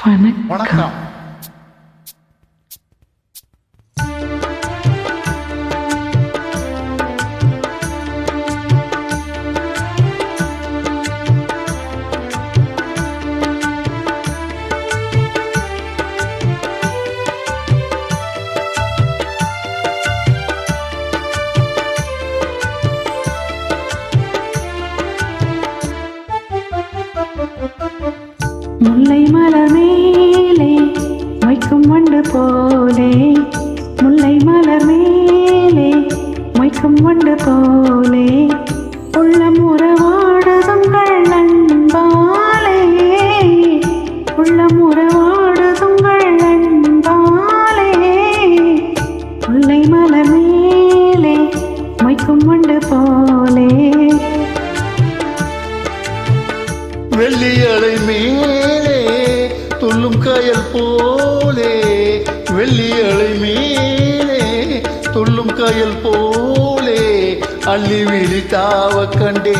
வணக்கம். முல்லை மலர் மேலே மொய்க்கும் வண்டு போலே, முல்லை மலர் மேலே மொய்க்கும் வண்டு போலே, உள்ளம் உறவாடுதுங்கள் அன்பாலே, உள்ளம் உறவாடுதுங்கள் அன்பாலே, முல்லை மலர் மேலே மொய்க்கும் வண்டு போலே. வெள்ளியலை மேலே துள்ளும் கயல் போலே, வெள்ளியலை மேலே துள்ளும் கயல் போலே, அள்ளி விழித்தாவ கண்டே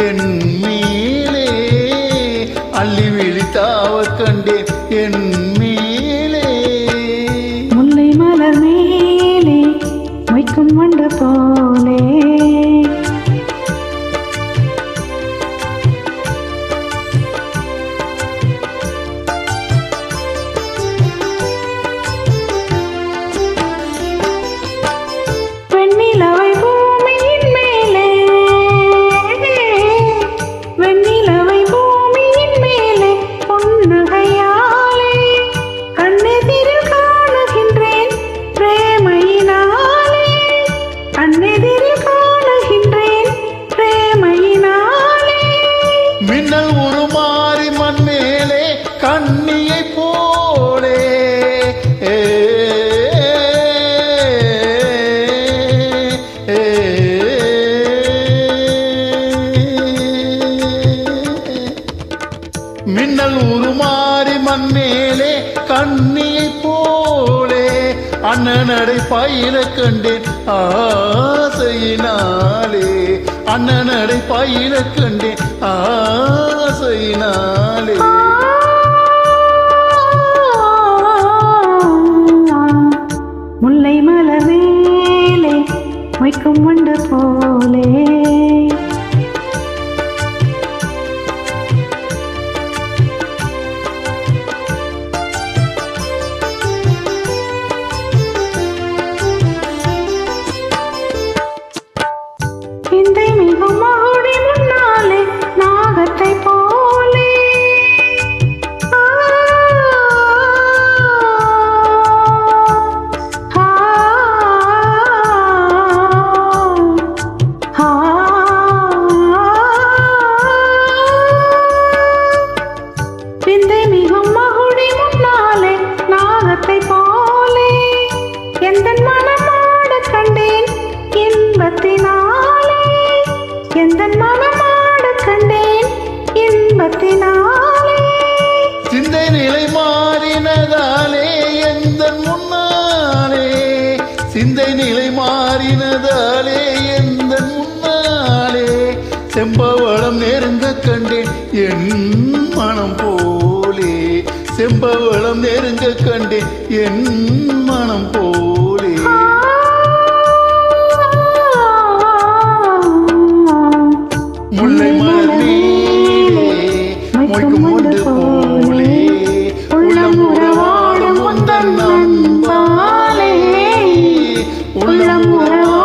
என் மேலே, அள்ளி விழித்தாவ கண்டே என் மேலே. முல்லை மலர் மேலே மொய்க்கும் வண்டு போலே. வெண்ணிலவை பூமியின் மேலே, வெண்ணிலவை பூமியின் மேலே பொன்னுகையாலே கண்ணெதிரில் காணுகின்றேன் பிரேமையினாலே, கண்ணெதிரில் காணுகின்றேன் பிரேமையினாலே. மின்னல் உருமாறி மண் மேலே கண்ணியை போலே, மின்னல் உருமாறி மண் மேலே கண்ணியை போலே, அண்ணனடை பயில கண்டேன் ஆசையினாலே, அண்ணனடை பயில கண்டேன் ஆசையினாலே. முல்லை மலர் மேலே மொய்க்கும் வண்டு போலே. விந்தை மிகும் மகுடி முன்னாலே நாகத்தை போலே, விந்தை மிகும் மகுடி முன்னாலே நாகத்தை போலே, எந்தன் மனமாட கண்டேன் இன்பத்தினாலே, எந்தன் மனமாட கண்டேன் இன்பத்தினாலே. சிந்தை நிலை மாறினதாலே எந்த முன்னாலே, சிந்தை நிலை மாறினதாலே எந்த முன்னாலே, செம்பவளம் நெருங்க கண்டேன் என் மனம் போலே, செம்பவளம் நெருங்க கண்டேன் என் மனம் போலே. முல்லை மலர் மேலே மொய்க்கும் வண்டு போலே, உள்ளம் உறவாடும் உந்தன் அன்பாலே, உள்ளம் உறவாடும்